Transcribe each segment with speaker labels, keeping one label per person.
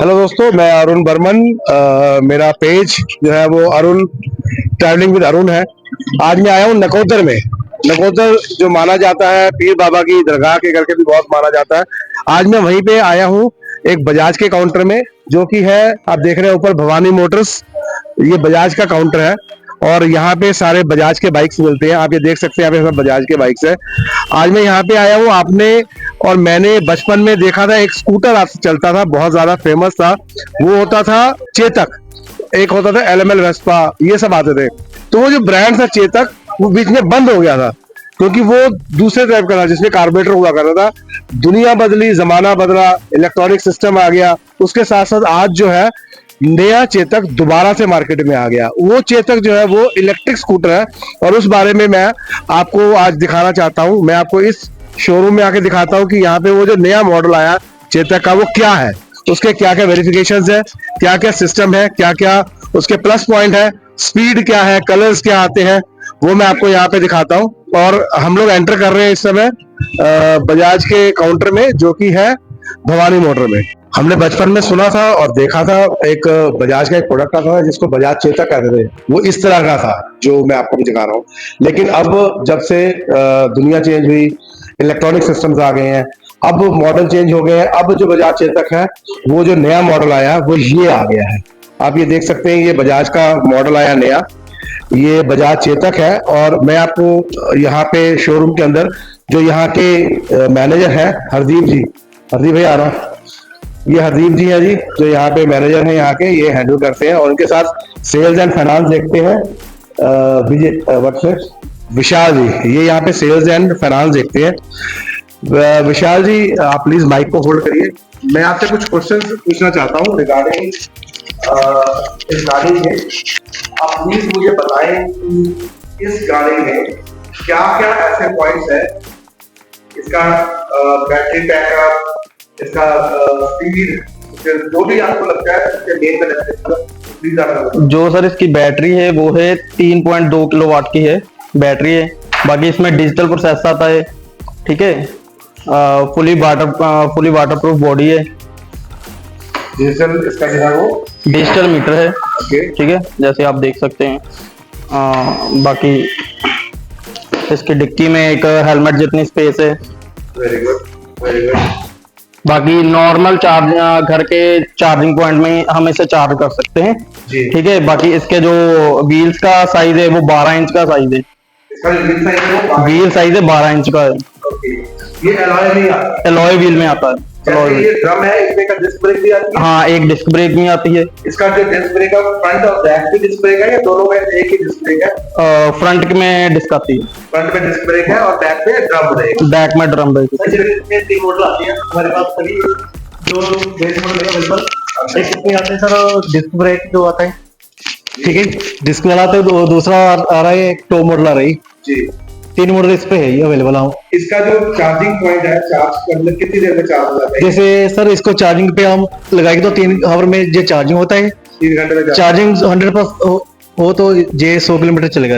Speaker 1: Hello दोस्तों, मैं अरुण बर्मन। मेरा पेज जो है वो अरुण ट्रैवलिंग विद अरुण है। आज मैं आया हूँ नकोदर में। नकोदर जो माना जाता है पीर बाबा की दरगाह के करके भी बहुत माना जाता है। आज मैं वहीं पे आया हूँ एक बजाज के काउंटर में, जो कि है, आप देख रहे हैं ऊपर भवानी मोटर्स। ये बजाज का काउंटर है और यहाँ पे सारे बजाज के बाइक्स मिलते हैं। आप ये देख सकते हैं, यहाँ पे सब बजाज के बाइक्स है। आज मैं यहाँ पे आया हूँ। आपने और मैंने बचपन में देखा था, एक स्कूटर आप चलता था, बहुत ज्यादा फेमस था। वो होता था चेतक, एक होता था एलएमएल वेस्पा, ये सब आते थे। तो वो जो ब्रांड था चेतक, वो बीच में बंद हो गया था, क्योंकि वो दूसरे टाइप का था जिसमें कार्बोरेटर हुआ करता था। दुनिया बदली, जमाना बदला, इलेक्ट्रॉनिक सिस्टम आ गया। उसके साथ साथ आज जो है नया चेतक दोबारा से मार्केट में आ गया। वो चेतक जो है वो इलेक्ट्रिक स्कूटर है और उस बारे में मैं आपको आज दिखाना चाहता हूँ। मैं आपको इस शोरूम में आके दिखाता हूँ कि यहाँ पे वो जो नया मॉडल आया चेतक का वो क्या है, उसके क्या क्या वेरिफिकेशंस है, क्या क्या सिस्टम है, क्या क्या उसके प्लस पॉइंट है, स्पीड क्या है, कलर्स क्या आते हैं, वो मैं आपको यहाँ पे दिखाता हूँ। और हम लोग एंटर कर रहे हैं इस समय बजाज के काउंटर में, जो कि है भवानी मोटर में। हमने बचपन में सुना था और देखा था, एक बजाज का एक प्रोडक्ट आता था जिसको बजाज चेतक कहते थे। वो इस तरह का था जो मैं आपको भी दिखा रहा हूँ। लेकिन अब जब से दुनिया चेंज हुई, इलेक्ट्रॉनिक सिस्टम्स आ गए हैं, अब मॉडल चेंज हो गए हैं। अब जो बजाज चेतक है, वो जो नया मॉडल आया वो ये आ गया है। आप ये देख सकते हैं, ये बजाज का मॉडल आया नया, ये बजाज चेतक है। और मैं आपको यहाँ पे शोरूम के अंदर जो यहाँ के मैनेजर है हरदीप जी, हरदीप भाई आ रहा, ये हरदीप जी है जी, जो यहाँ पे मैनेजर हैं यहाँ के, ये हैंडल करते हैं। और उनके साथ सेल्स एंड फाइनेंस देखते हैं विशाल जी, ये यहाँ पे सेल्स एंड फाइनेंस देखते हैं। विशाल जी, आप प्लीज माइक को होल्ड करिए। मैं आपसे कुछ क्वेश्चंस पूछना चाहता हूँ रिगार्डिंग इस गाड़ी में। आप प्लीज मुझे बताएं कि इस गाड़ी में क्या क्या ऐसे पॉइंट्स है, इसका बैटरी बैकअप, इसका स्पीड, जो भी आपको लगता है इसके मेन बेनिफिट।
Speaker 2: जो सर इसकी बैटरी है वो है 3.2 किलोवाट की है बैटरी है। बाकी इसमें डिजिटल प्रोसेस आता है, ठीक है। फुली वाटरप्रूफ बॉडी है।
Speaker 1: डिजिटल इसका जो है वो
Speaker 2: डिजिटल मीटर है, ठीक है, जैसे आप देख सकते हैं। बाकी इसकी डिक्की में एक हेलमेट जितनी स्पेस है।
Speaker 1: Very good, very good.
Speaker 2: बाकी नॉर्मल चार्ज घर के चार्जिंग पॉइंट में हम इसे चार्ज कर सकते हैं, ठीक है। बाकी इसके जो व्हील्स का साइज है वो 12 इंच का साइज है। व्हील साइज है 12 इंच का है।
Speaker 1: ये एलॉय में आता है,
Speaker 2: एलॉय व्हील में आता है।
Speaker 1: ये ड्रम है, इसमें का डिस्क ब्रेक भी आती है।
Speaker 2: हाँ, एक डिस्क ब्रेक भी आती है।
Speaker 1: इसका जो डिस्क ब्रेक है फ्रंट और बैक पे डिस्क ब्रेक है या दोनों में एक ही डिस्क ब्रेक है?
Speaker 2: फ्रंट में डिस्क आती है।
Speaker 1: फ्रंट में डिस्क ब्रेक है और बैक पे ड्रम ब्रेक।
Speaker 2: बैक में ड्रम ब्रेक।
Speaker 1: इसमें 3 मॉडल आती है हमारे पास, सभी जो बेस मॉडल है बिल्कुल। एक कितने आते हैं सर डिस्क ब्रेक जो आता है,
Speaker 3: ठीक है, डिस्क वाला तो दूसरा आ रहा है, एक टॉप मॉडल आ रही
Speaker 1: जी।
Speaker 3: 3 मॉडल इस पे है, ये अवेलेबल है।
Speaker 1: इसका जो चार्जिंग पॉइंट है, चार्ज करने कितनी देर में चार्ज हो जाता है?
Speaker 3: जैसे सर इसको चार्जिंग पे हम लगाएंगे तो 3 आवर में जो चार्जिंग होता है,
Speaker 1: 3 घंटे में
Speaker 3: चार्जिंग 100% हो तो ये 100 किलोमीटर चलेगा।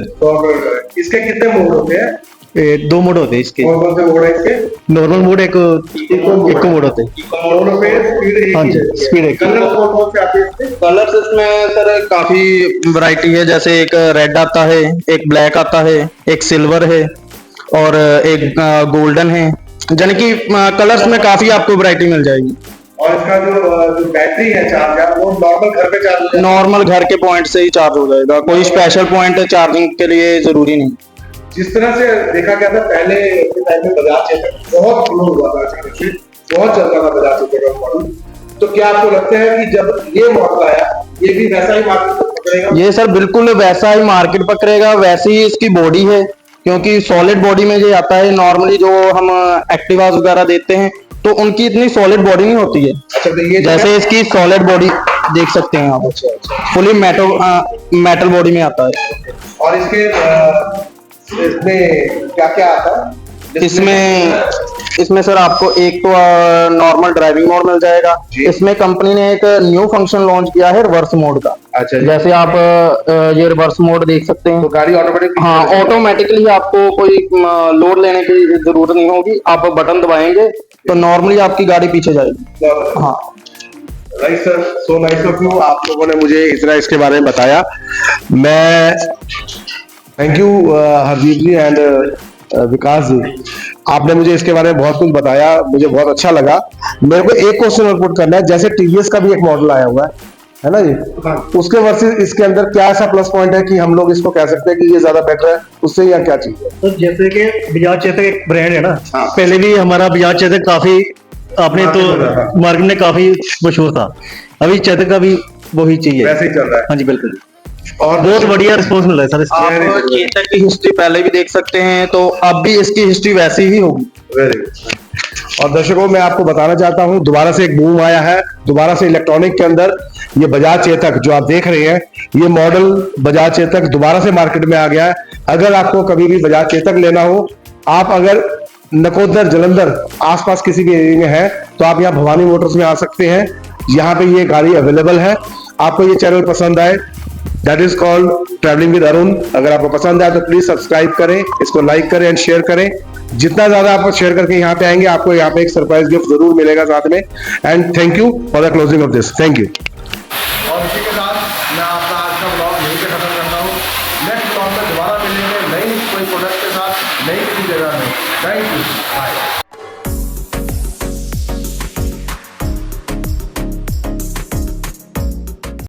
Speaker 1: इसके कितने मोड होते हैं?
Speaker 3: 2 मोड होते हैं इसके।
Speaker 1: कौन कौन से मोड है इसके?
Speaker 3: नॉर्मल मोड एक मोड होते हैं।
Speaker 1: दोनों पे स्पीड एक
Speaker 3: हाँ
Speaker 1: ही
Speaker 3: जी,
Speaker 1: रहती है।
Speaker 3: स्पीड एक।
Speaker 1: कलर कौन कौन से आते हैं इसके?
Speaker 2: कलर्स इसमें सर काफी वैरायटी है, जैसे एक रेड आता है, एक ब्लैक आता है, एक सिल्वर है और एक गोल्डन है। यानी कि कलर्स में काफी आपको वैरायटी मिल जाएगी।
Speaker 1: और इसका जो बैटरी है चार्ज है, वो नॉर्मल घर पे चार्ज हो
Speaker 2: नॉर्मल घर के पॉइंट से ही चार्ज हो जाएगा, कोई स्पेशल पॉइंट चार्जिंग के लिए जरूरी नहीं।
Speaker 1: जिस तरह से देखा गया था पहले के टाइम में बजाज चेतक बहुत ग्रो हुआ था, अचानक से बहुत चलता था बजाज चेतक का मॉडल। तो क्या आपको लगता है कि जब ये मॉडल आया, ये भी वैसा ही मार्केट पकड़ेगा?
Speaker 2: ये सर बिल्कुल वैसा ही मार्केट पकड़ेगा, वैसी ही इसकी बॉडी है, क्योंकि सॉलिड बॉडी में ये आता है। नॉर्मली जो हम एक्टिवास वगैरह देते हैं तो उनकी इतनी सॉलिड बॉडी नहीं होती है।
Speaker 1: अच्छा, तो ये
Speaker 2: जैसे इसकी सॉलिड बॉडी देख सकते हैं आप, फुली मेटल बॉडी में आता है।
Speaker 1: और इसमें क्या क्या आता है?
Speaker 2: इसमें सर आपको एक तो नॉर्मल ड्राइविंग मोड मिल जाएगा। इसमें कंपनी ने एक न्यू फंक्शन लॉन्च किया है रिवर्स मोड का।
Speaker 1: अच्छा,
Speaker 2: जैसे आप ये रिवर्स मोड देख सकते हैं,
Speaker 1: तो गाड़ी ऑटोमेटिक,
Speaker 2: हाँ, ऑटोमेटिकली आपको कोई लोड लेने की जरूरत नहीं होगी। आप बटन दबाएंगे तो नॉर्मली आपकी गाड़ी पीछे जाएगी। हाँ,
Speaker 1: nice sir, so nice of you, आप लोगों ने मुझे इतना इसके बारे में बताया। मैं thank you Hardeep ji and Vikas ji, आपने मुझे इसके बारे में बहुत कुछ बताया, मुझे बहुत अच्छा लगा। मेरे को एक क्वेश्चन और पुट करना है, जैसे टीवीएस का भी एक मॉडल आया हुआ है ना जी, उसके वर्सेस इसके अंदर क्या ऐसा प्लस पॉइंट है कि हम लोग इसको कह सकते हैं कि ये ज्यादा बेटर है उससे, या क्या चीज है?
Speaker 3: तो जैसे कि बजाज चेतक एक ब्रांड है ना,
Speaker 1: हाँ।
Speaker 3: पहले भी हमारा बजाज चेतक काफी आपने
Speaker 1: मार्केट में था।
Speaker 3: तो मार्केट में काफी मशहूर था। अभी चेतक का भी वही चाहिए।
Speaker 1: वैसे ही चल रहा है।
Speaker 3: हाँ जी बिल्कुल,
Speaker 1: और
Speaker 3: बहुत बढ़िया रिस्पॉन्स मिल रहा है सर इसका।
Speaker 2: आप चेतक की हिस्ट्री पहले भी देख सकते हैं, तो अब भी इसकी हिस्ट्री वैसी ही होगी।
Speaker 1: Very good. और दर्शकों, मैं आपको बताना चाहता हूं, दोबारा से एक बूम आया है, दोबारा से इलेक्ट्रॉनिक के अंदर ये बजाज चेतक जो आप देख रहे हैं, ये मॉडल बजाज चेतक दोबारा से मार्केट में आ गया है। अगर आपको कभी भी बजाज चेतक लेना हो, आप अगर नकोदर जलंधर आसपास किसी भी एरिया में है, तो आप यहाँ भवानी मोटर्स में आ सकते हैं। यहाँ पे ये गाड़ी अवेलेबल है। आपको ये चैनल पसंद आए, that is called travelling with Arun. अगर आपको पसंद आए तो प्लीज सब्सक्राइब करें, इसको लाइक करें एंड शेयर करें। जितना ज्यादा आप शेयर करके यहाँ पे आएंगे, आपको यहाँ पे एक सरप्राइज गिफ्ट जरूर मिलेगा साथ में। And thank you for the closing of this, thank you. और इसी के साथ मैं आपका आज का ब्लॉग यहीं पे खत्म करता हूँ। नेक्स्ट ब्लॉग में दोबारा मिलेंगे नई कोई प्रोडक्ट के साथ, नई किसी जगह में। Thank you, bye.